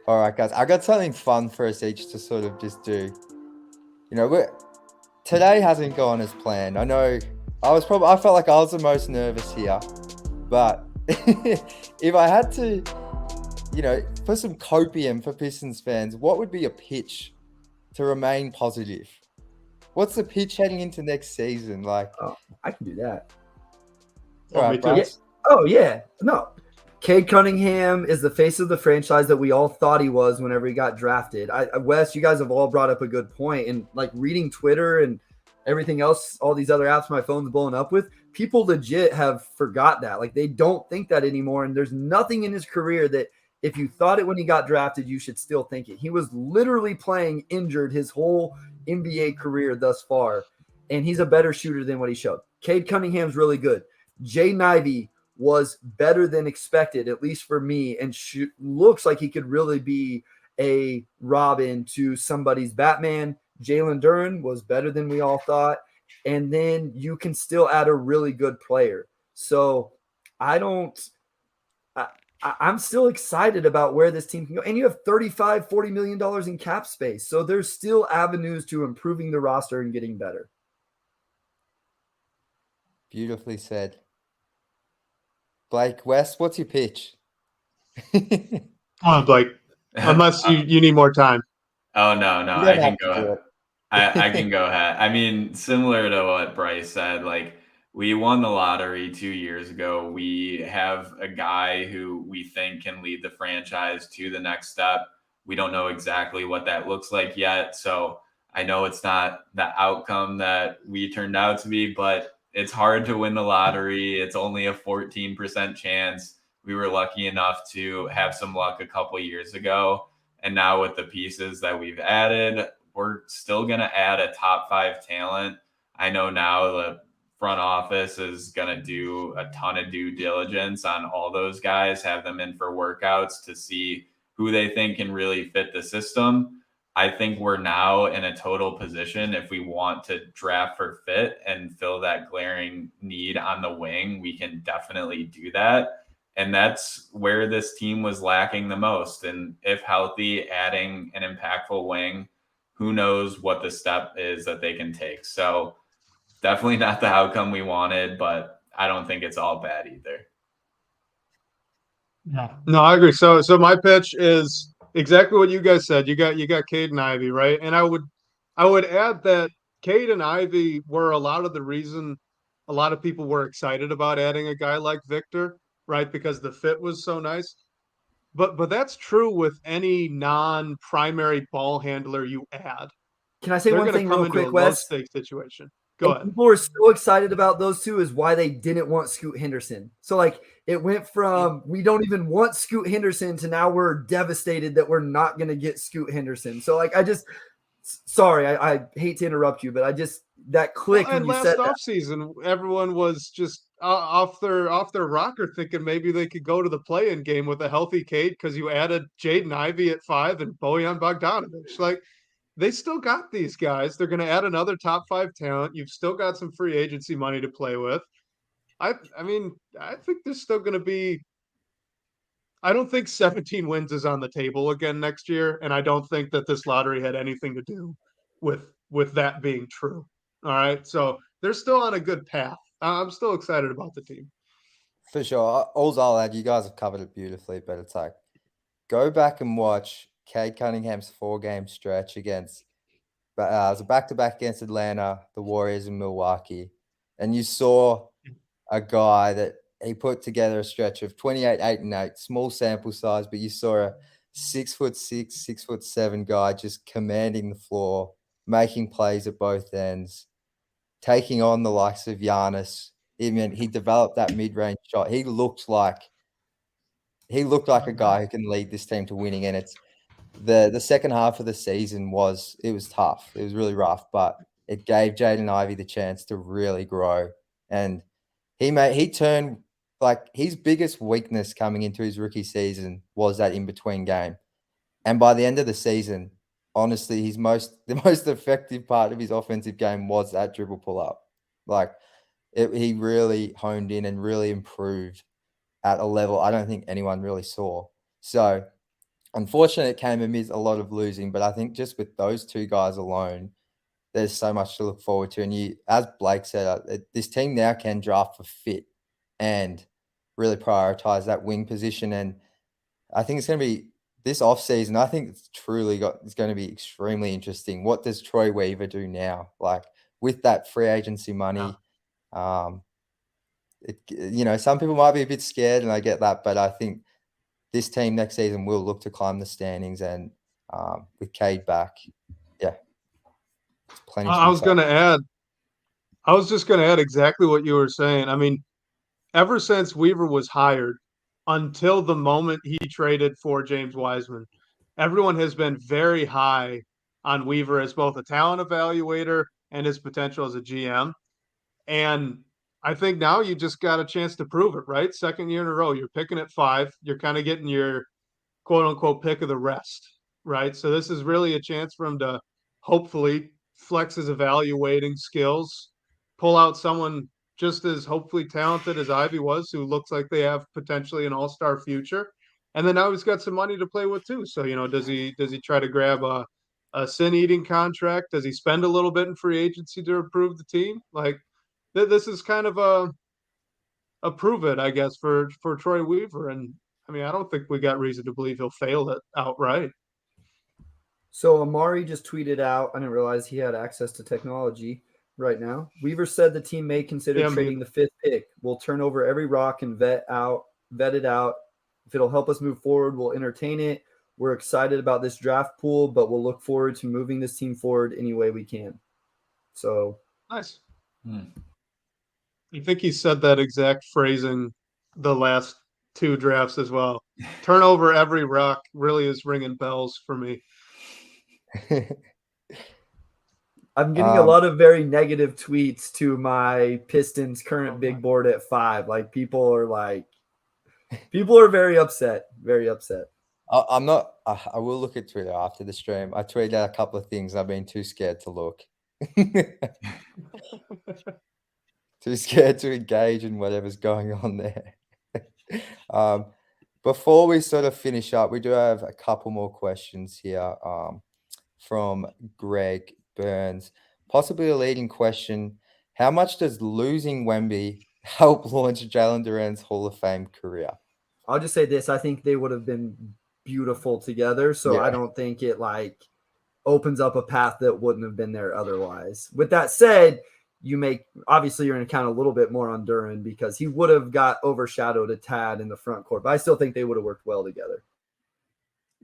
All right, guys. I got something fun for us each to sort of just do. Today hasn't gone as planned. I know I felt like I was the most nervous here, but if I had to, put some copium for Pistons fans, what would be a pitch to remain positive? What's the pitch heading into next season? Like, Oh, I can do that. all Want me right, to? Yeah. Bryce. Oh yeah. No. Cade Cunningham is the face of the franchise that we all thought he was whenever he got drafted. Wes, you guys have all brought up a good point. And like reading Twitter and everything else, all these other apps my phone's blowing up with, people legit have forgot that. Like they don't think that anymore. And there's nothing in his career that if you thought it when he got drafted, you should still think it. He was literally playing injured his whole NBA career thus far. And he's a better shooter than what he showed. Cade Cunningham's really good. Jaden Ivey was better than expected, at least for me, and looks like he could really be a Robin to somebody's Batman. Jalen Duren was better than we all thought. And then you can still add a really good player. So I'm still excited about where this team can go. And you have $35-40 million in cap space. So there's still avenues to improving the roster and getting better. Beautifully said. Blake, West, what's your pitch? Come on, Blake. Unless you need more time. Oh no, You I don't can have to go. do it. I can go ahead. I mean, similar to what Bryce said, like we won the lottery 2 years ago. We have a guy who we think can lead the franchise to the next step. We don't know exactly what that looks like yet. So I know it's not the outcome that we turned out to be, but it's hard to win the lottery. It's only a 14% chance. We were lucky enough to have some luck a couple years ago. And now with the pieces that we've added, we're still going to add a top 5 talent. I know now the front office is going to do a ton of due diligence on all those guys, have them in for workouts to see who they think can really fit the system. I think we're now in a total position if we want to draft for fit and fill that glaring need on the wing, we can definitely do that. And that's where this team was lacking the most. And if healthy, adding an impactful wing, who knows what the step is that they can take. So definitely not the outcome we wanted, but I don't think it's all bad either. Yeah. No, I agree. So my pitch is exactly what you guys said. You got Cade and Ivy, right? And I would add that Cade and Ivy were a lot of the reason a lot of people were excited about adding a guy like Victor, right? Because the fit was so nice. But that's true with any non-primary ball handler you add. Can I say They're one going to thing come real into quick, a Wes? low-stake situation. Go ahead. People were so excited about those two is why they didn't want Scoot Henderson. So like it went from we don't even want Scoot Henderson to now we're devastated that we're not going to get Scoot Henderson. So like I hate to interrupt you, but that click when you said that. Offseason, everyone was just off their rocker thinking maybe they could go to the play-in game with a healthy Cade because you added Jaden Ivey at 5 and Bojan Bogdanovic. Like they still got these guys. They're going to add another top 5 talent. You've still got some free agency money to play with. I mean, I think there's still going to be. I don't think 17 wins is on the table again next year, and I don't think that this lottery had anything to do with that being true. All right, so they're still on a good path. I'm still excited about the team. For sure. All I'll add, you guys have covered it beautifully, but it's like, go back and watch Cade Cunningham's 4-game stretch against, it was a back-to-back against Atlanta, the Warriors, and Milwaukee. And you saw a guy that he put together a stretch of 28, 8, and 8, small sample size, but you saw a 6'6", 6'7" guy just commanding the floor, making plays at both ends, taking on the likes of Giannis. I mean, he developed that mid-range shot. He looked like a guy who can lead this team to winning. And it's the second half of the season was tough. It was really rough, but it gave Jaden Ivey the chance to really grow. And he turned, like, his biggest weakness coming into his rookie season was that in-between game. And by the end of the season, honestly, the most effective part of his offensive game was that dribble pull-up. Like, he really honed in and really improved at a level I don't think anyone really saw. So unfortunately, it came amid a lot of losing, but I think just with those two guys alone, there's so much to look forward to. And you, as Blake said, this team now can draft for fit and really prioritize that wing position. And I think it's going to be this offseason. I think it's going to be extremely interesting. What does Troy Weaver do now? Like with that free agency money, some people might be a bit scared, and I get that, but I think this team next season will look to climb the standings, and with Cade back, yeah, it's plenty. I was just going to add exactly what you were saying. I mean, ever since Weaver was hired until the moment he traded for James Wiseman, everyone has been very high on Weaver as both a talent evaluator and his potential as a GM. And I think now you just got a chance to prove it, right? Second year in a row, you're picking at 5. You're kind of getting your quote unquote pick of the rest, right? So this is really a chance for him to hopefully flex his evaluating skills, pull out someone just as hopefully talented as Ivy was, who looks like they have potentially an all-star future. And then now he's got some money to play with too. So, does he try to grab a sin-eating contract? Does he spend a little bit in free agency to improve the team? Like this is kind of a prove it, I guess, for Troy Weaver. And I mean, I don't think we got reason to believe he'll fail it outright. So Amari just tweeted out, I didn't realize he had access to technology right now. Weaver said the team may consider trading the 5th pick. We'll turn over every rock and vet it out. If it'll help us move forward, we'll entertain it. We're excited about this draft pool, but we'll look forward to moving this team forward any way we can. So nice. I think he said that exact phrasing the last 2 drafts as well. Turn over every rock really is ringing bells for me. I'm getting a lot of very negative tweets to my Pistons current big board at 5. Like people are very upset. Very upset. I'm not. I will look at Twitter after the stream. I tweeted out a couple of things. I've been too scared to look. Too scared to engage in whatever's going on there. Before we sort of finish up, we do have a couple more questions here from Greg Burns. Possibly a leading question. How much does losing Wemby help launch Jalen Duren's Hall of Fame career? I'll just say this. I think they would have been beautiful together. So yeah. I don't think it opens up a path that wouldn't have been there otherwise. With that said, obviously you're going to count a little bit more on Duren because he would have got overshadowed a tad in the front court, but I still think they would have worked well together.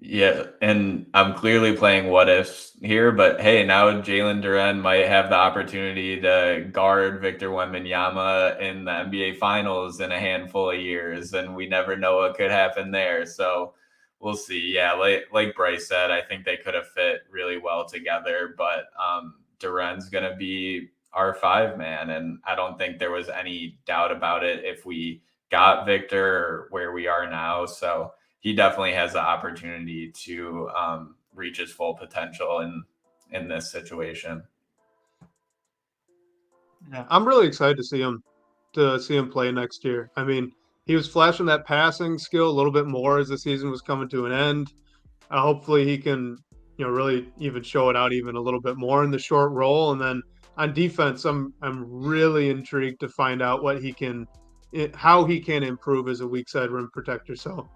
Yeah, and I'm clearly playing what ifs here, but hey, now Jalen Duren might have the opportunity to guard Victor Wembanyama in the NBA Finals in a handful of years, and we never know what could happen there. So we'll see. Yeah, like Bryce said, I think they could have fit really well together, but Duren's going to be our 5-man, and I don't think there was any doubt about it if we got Victor or where we are now. So he definitely has the opportunity to reach his full potential in this situation. Yeah, I'm really excited to see him play next year. I mean, he was flashing that passing skill a little bit more as the season was coming to an end. Hopefully he can, really even show it out even a little bit more in the short roll. And then on defense, I'm really intrigued to find out how he can improve as a weak side rim protector. So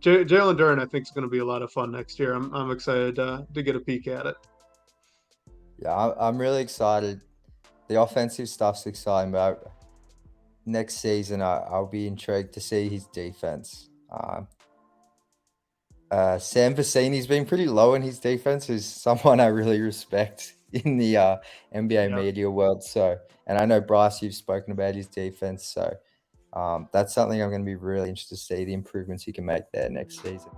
Jalen Duren, I think, is going to be a lot of fun next year. I'm excited to get a peek at it. Yeah, I'm really excited. The offensive stuff's exciting, but next season I'll be intrigued to see his defense. Sam Vecini's been pretty low in his defense, who's someone I really respect in the NBA media world. So, and I know Bryce, you've spoken about his defense, so that's something I'm going to be really interested to see the improvements he can make there next season.